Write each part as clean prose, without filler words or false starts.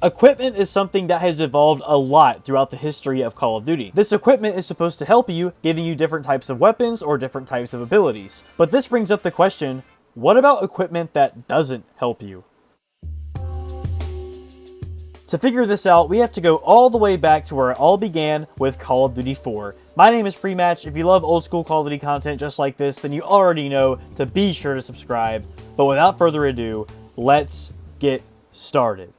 Equipment is something that has evolved a lot throughout the history of Call of Duty. This equipment is supposed to help you, giving you different types of weapons or different types of abilities. But this brings up the question, what about equipment that doesn't help you? To figure this out, we have to go all the way back to where it all began with Call of Duty 4. My name is Prematch. If you love old school Call of Duty content just like this, then you already know to be sure to subscribe. But without further ado, let's get started.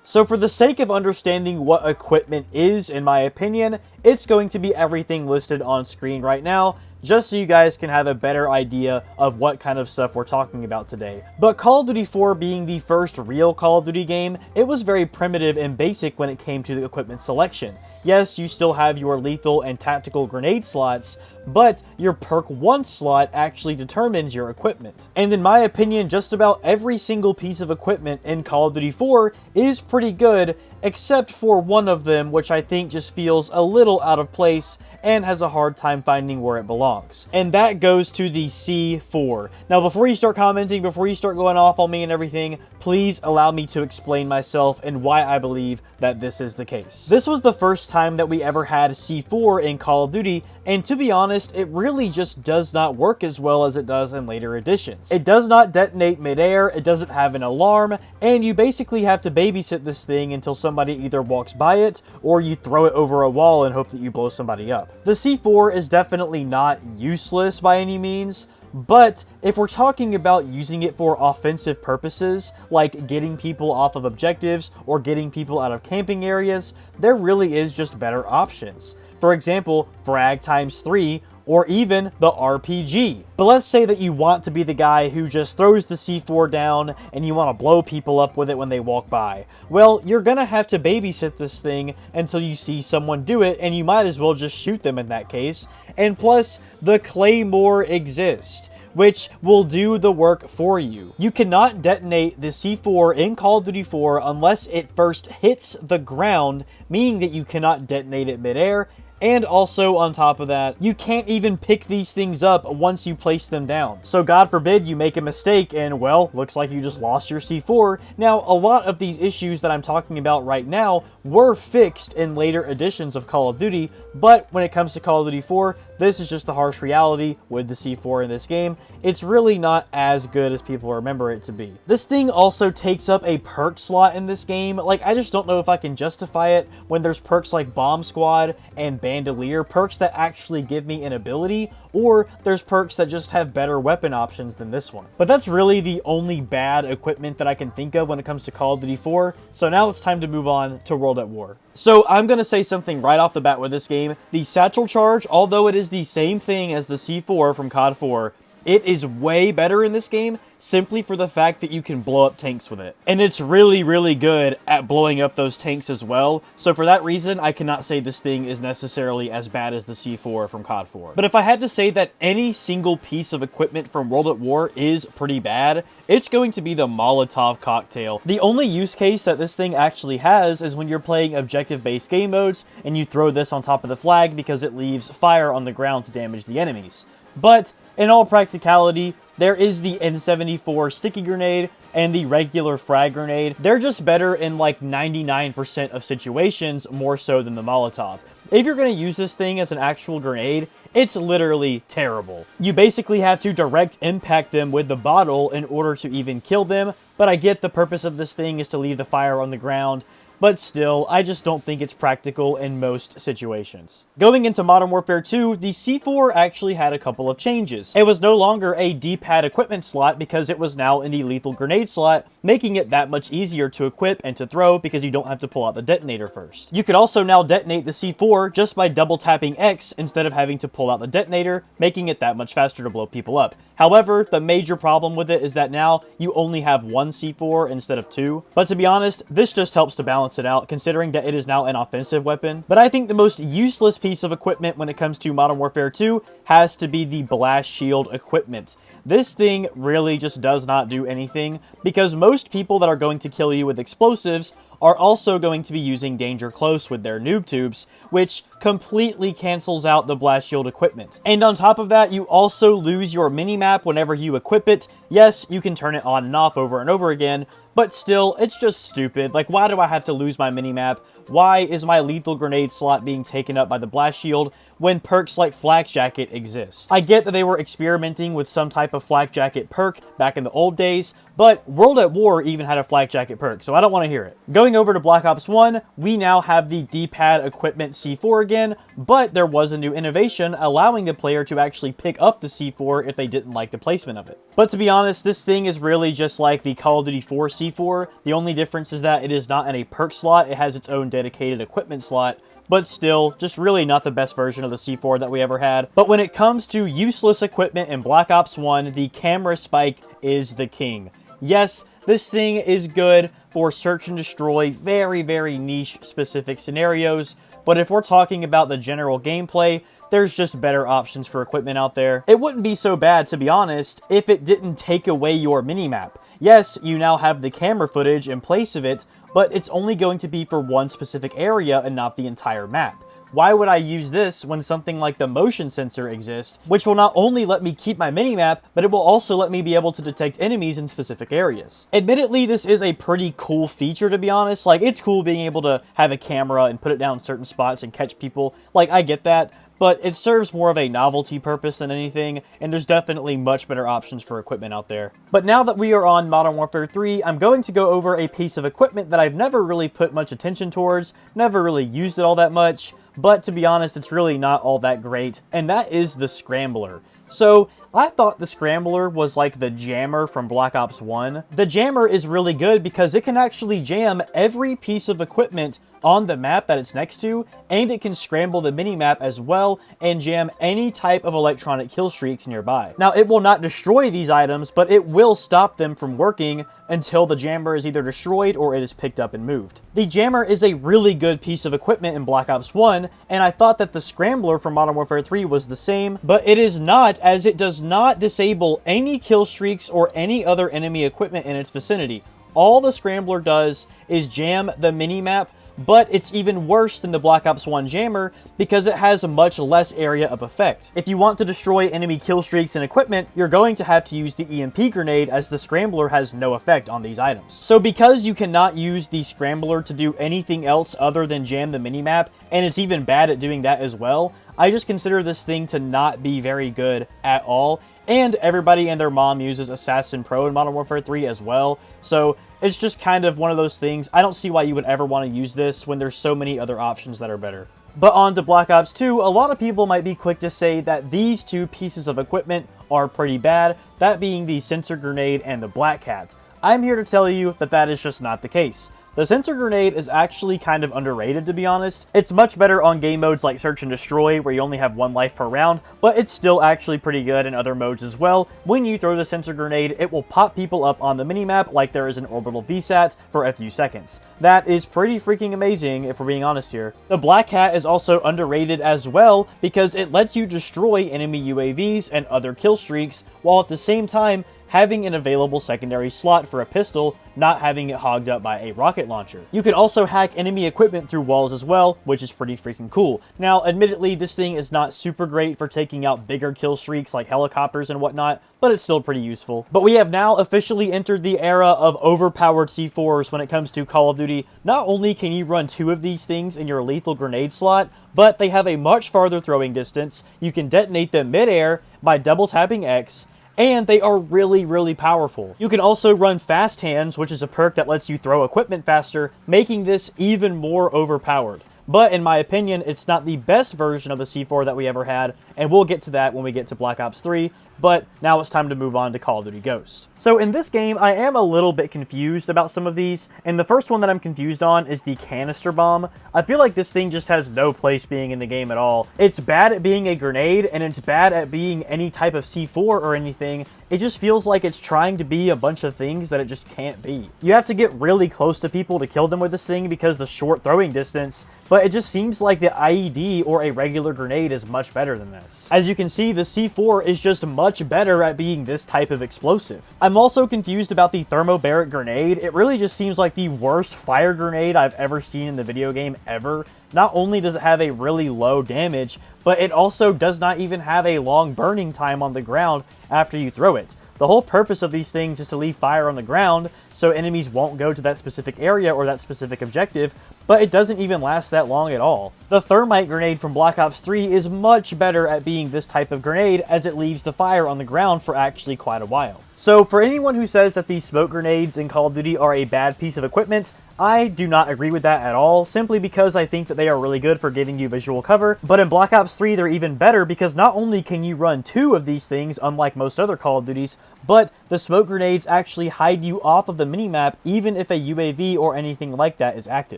So for the sake of understanding what equipment is, in my opinion, it's going to be everything listed on screen right now, just so you guys can have a better idea of what kind of stuff we're talking about today. But Call of Duty 4 being the first real Call of Duty game, it was very primitive and basic when it came to the equipment selection. Yes, you still have your lethal and tactical grenade slots, but your perk 1 slot actually determines your equipment. And in my opinion, just about every single piece of equipment in Call of Duty 4 is pretty good, except for one of them, which I think just feels a little out of place and has a hard time finding where it belongs. And that goes to the C4. Now, before you start commenting, before you start going off on me and everything, please allow me to explain myself and why I believe that this is the case. This was the first time that we ever had C4 in Call of Duty, and to be honest, it really just does not work as well as it does in later editions. It does not detonate midair, it doesn't have an alarm, and you basically have to babysit this thing until somebody either walks by it, or you throw it over a wall and hope that you blow somebody up. The C4 is definitely not useless by any means, but if we're talking about using it for offensive purposes, like getting people off of objectives or getting people out of camping areas, there really is just better options. For example, frag times 3, or even the RPG. But let's say that you want to be the guy who just throws the C4 down and you want to blow people up with it when they walk by. Well, you're gonna have to babysit this thing until you see someone do it, and you might as well just shoot them in that case. And plus, the Claymore exists, which will do the work for you. You cannot detonate the C4 in Call of Duty 4 unless it first hits the ground, meaning that you cannot detonate it midair. And also, on top of that, you can't even pick these things up once you place them down. So God forbid you make a mistake and, well, looks like you just lost your C4. Now, a lot of these issues that I'm talking about right now were fixed in later editions of Call of Duty, but when it comes to Call of Duty 4, this is just the harsh reality with the C4 in this game. It's really not as good as people remember it to be. This thing also takes up a perk slot in this game. Like, I just don't know if I can justify it when there's perks like Bomb Squad and Bandolier, perks that actually give me an ability, or there's perks that just have better weapon options than this one. But that's really the only bad equipment that I can think of when it comes to Call of Duty 4, so now it's time to move on to World at War. So I'm going to say something right off the bat with this game. The Satchel Charge, although it is the same thing as the C4 from COD 4, it is way better in this game simply for the fact that you can blow up tanks with it. And it's really, really good at blowing up those tanks as well. So for that reason, I cannot say this thing is necessarily as bad as the C4 from COD 4. But if I had to say that any single piece of equipment from World at War is pretty bad, it's going to be the Molotov cocktail. The only use case that this thing actually has is when you're playing objective-based game modes and you throw this on top of the flag because it leaves fire on the ground to damage the enemies. But in all practicality, there is the N74 sticky grenade and the regular frag grenade. They're just better in like 99% of situations, more so than the Molotov. If you're going to use this thing as an actual grenade, it's literally terrible. You basically have to direct impact them with the bottle in order to even kill them, but I get the purpose of this thing is to leave the fire on the ground. But still, I just don't think it's practical in most situations. Going into Modern Warfare 2, the C4 actually had a couple of changes. It was no longer a D-pad equipment slot because it was now in the lethal grenade slot, making it that much easier to equip and to throw because you don't have to pull out the detonator first. You could also now detonate the C4 just by double tapping X instead of having to pull out the detonator, making it that much faster to blow people up. However, the major problem with it is that now you only have one C4 instead of two. But to be honest, this just helps to balance it out, considering that it is now an offensive weapon. But I think the most useless piece of equipment when it comes to Modern Warfare 2 has to be the blast shield equipment. This thing really just does not do anything, because most people that are going to kill you with explosives are also going to be using Danger Close with their noob tubes, which completely cancels out the blast shield equipment. And on top of that, you also lose your minimap whenever you equip it. Yes, you can turn it on and off over and over again, but still, it's just stupid. Like, why do I have to lose my minimap? Why is my lethal grenade slot being taken up by the blast shield when perks like Flak Jacket exist? I get that they were experimenting with some type of Flak Jacket perk back in the old days, but World at War even had a Flak Jacket perk, so I don't want to hear it. Going over to Black Ops 1, we now have the D-pad equipment C4 again, but there was a new innovation allowing the player to actually pick up the C4 if they didn't like the placement of it. But to be honest, this thing is really just like the Call of Duty 4 C4. The only difference is that it is not in a perk slot, it has its own dedicated equipment slot, but still, just really not the best version of the C4 that we ever had. But when it comes to useless equipment in Black Ops 1, the camera spike is the king. Yes, this thing is good for search and destroy, very, very niche specific scenarios, but if we're talking about the general gameplay, there's just better options for equipment out there. It wouldn't be so bad, to be honest, if it didn't take away your minimap. Yes, you now have the camera footage in place of it, but it's only going to be for one specific area and not the entire map. Why would I use this when something like the motion sensor exists, which will not only let me keep my minimap, but it will also let me be able to detect enemies in specific areas? Admittedly, this is a pretty cool feature, to be honest. Like, it's cool being able to have a camera and put it down in certain spots and catch people. Like, I get that. But it serves more of a novelty purpose than anything, and there's definitely much better options for equipment out there. But now that we are on Modern Warfare 3, I'm going to go over a piece of equipment that I've never really put much attention towards, never really used it all that much, but to be honest, it's really not all that great, and that is the Scrambler. So, I thought the Scrambler was like the jammer from Black Ops 1. The jammer is really good because it can actually jam every piece of equipment on the map that it's next to, and it can scramble the minimap as well and jam any type of electronic kill streaks nearby. Now, it will not destroy these items, but it will stop them from working until the jammer is either destroyed or it is picked up and moved. The jammer is a really good piece of equipment in Black Ops 1, and I thought that the Scrambler from Modern Warfare 3 was the same, but it is not, as it does not disable any kill streaks or any other enemy equipment in its vicinity. All the Scrambler does is jam the minimap, but it's even worse than the Black Ops 1 jammer because it has a much less area of effect. If you want to destroy enemy kill streaks and equipment, you're going to have to use the EMP grenade, as the Scrambler has no effect on these items. So because you cannot use the Scrambler to do anything else other than jam the minimap, and it's even bad at doing that as well, I just consider this thing to not be very good at all. And everybody and their mom uses Assassin Pro in Modern Warfare 3 as well, so it's just kind of one of those things. I don't see why you would ever want to use this when there's so many other options that are better. But on to Black Ops 2, a lot of people might be quick to say that these two pieces of equipment are pretty bad, that being the Sensor Grenade and the Black Cat. I'm here to tell you that that is just not the case. The Sensor Grenade is actually kind of underrated, to be honest. It's much better on game modes like Search and Destroy, where you only have one life per round, but it's still actually pretty good in other modes as well. When you throw the Sensor Grenade, it will pop people up on the minimap like there is an orbital VSAT for a few seconds. That is pretty freaking amazing, if we're being honest here. The Black Hat is also underrated as well, because it lets you destroy enemy UAVs and other kill streaks, while at the same time having an available secondary slot for a pistol, not having it hogged up by a rocket launcher. You can also hack enemy equipment through walls as well, which is pretty freaking cool. Now, admittedly, this thing is not super great for taking out bigger kill streaks like helicopters and whatnot, but it's still pretty useful. But we have now officially entered the era of overpowered C4s when it comes to Call of Duty. Not only can you run 2 of these things in your lethal grenade slot, but they have a much farther throwing distance. You can detonate them mid-air by double tapping X, and they are really, really powerful. You can also run Fast Hands, which is a perk that lets you throw equipment faster, making this even more overpowered. But in my opinion, it's not the best version of the C4 that we ever had, and we'll get to that when we get to Black Ops 3, but now it's time to move on to Call of Duty Ghosts. So in this game, I am a little bit confused about some of these, and the first one that I'm confused on is the canister bomb. I feel like this thing just has no place being in the game at all. It's bad at being a grenade, and it's bad at being any type of C4 or anything. It just feels like it's trying to be a bunch of things that it just can't be. You have to get really close to people to kill them with this thing because the short throwing distance, but it just seems like the IED or a regular grenade is much better than this. As you can see, the C4 is just much much better at being this type of explosive. I'm also confused about the thermobaric grenade. It really just seems like the worst fire grenade I've ever seen in the video game ever. Not only does it have a really low damage, but it also does not even have a long burning time on the ground after you throw it. The whole purpose of these things is to leave fire on the ground so enemies won't go to that specific area or that specific objective, but it doesn't even last that long at all. The thermite grenade from Black Ops 3 is much better at being this type of grenade, as it leaves the fire on the ground for actually quite a while. So for anyone who says that these smoke grenades in Call of Duty are a bad piece of equipment, I do not agree with that at all, simply because I think that they are really good for giving you visual cover, but in Black Ops 3 they're even better because not only can you run 2 of these things, unlike most other Call of Duties, but the smoke grenades actually hide you off of the minimap even if a UAV or anything like that is active.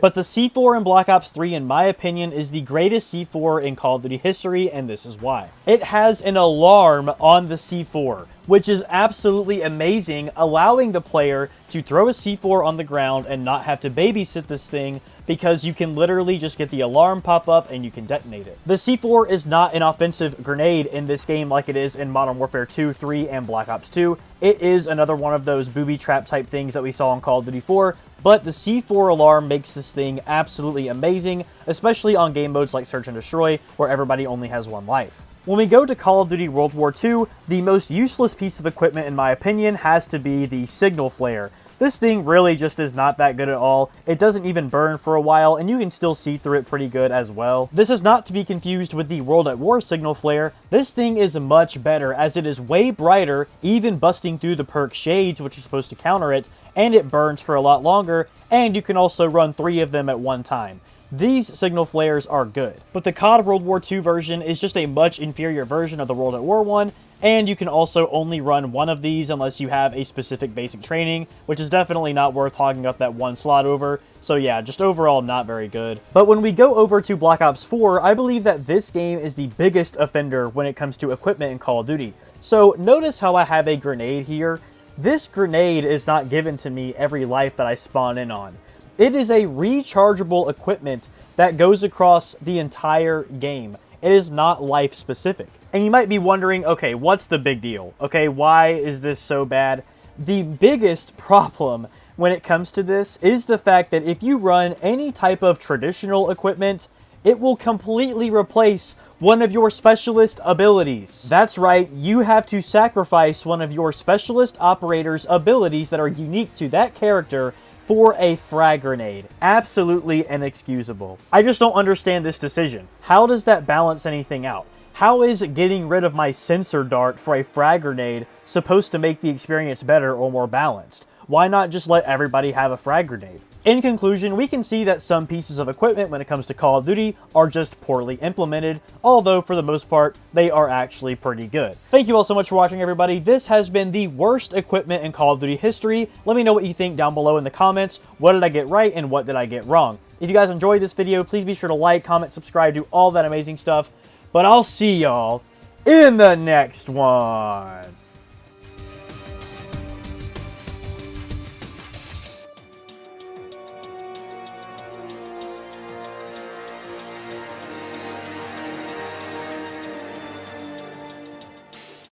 But the C4 in Black Ops 3, in my opinion, is the greatest C4 in Call of Duty history, and this is why. It has an alarm on the C4, which is absolutely amazing, allowing the player to throw a C4 on the ground and not have to babysit this thing, because you can literally just get the alarm pop up and you can detonate it. The C4 is not an offensive grenade in this game like it is in Modern Warfare 2, 3, and Black Ops 2. It is another one of those booby trap type things that we saw in Call of Duty 4, but the C4 alarm makes this thing absolutely amazing, especially on game modes like Search and Destroy, where everybody only has one life. When we go to Call of Duty World War II, the most useless piece of equipment, in my opinion, has to be the signal flare. This thing really just is not that good at all. It doesn't even burn for a while, and you can still see through it pretty good as well. This is not to be confused with the World at War signal flare. This thing is much better, as it is way brighter, even busting through the perk shades, which is supposed to counter it, and it burns for a lot longer, and you can also run 3 of them at one time. These signal flares are good, but the COD World War II version is just a much inferior version of the World at War one, and you can also only run 1 of these unless you have a specific basic training, which is definitely not worth hogging up that 1 slot over. So yeah, just overall not very good. But when we go over to Black Ops 4, I believe that this game is the biggest offender when it comes to equipment in Call of Duty. So notice how I have a grenade here. This grenade is not given to me every life that I spawn in on. It is a rechargeable equipment that goes across the entire game. It is not life specific. And you might be wondering, okay, what's the big deal? Okay, why is this so bad? The biggest problem when it comes to this is the fact that if you run any type of traditional equipment, it will completely replace one of your specialist abilities. That's right, you have to sacrifice one of your specialist operator's abilities that are unique to that character for a frag grenade. Absolutely inexcusable. I just don't understand this decision. How does that balance anything out? How is getting rid of my sensor dart for a frag grenade supposed to make the experience better or more balanced? Why not just let everybody have a frag grenade? In conclusion, we can see that some pieces of equipment when it comes to Call of Duty are just poorly implemented, although for the most part, they are actually pretty good. Thank you all so much for watching, everybody. This has been the worst equipment in Call of Duty history. Let me know what you think down below in the comments. What did I get right and what did I get wrong? If you guys enjoyed this video, please be sure to like, comment, subscribe, do all that amazing stuff. But I'll see y'all in the next one.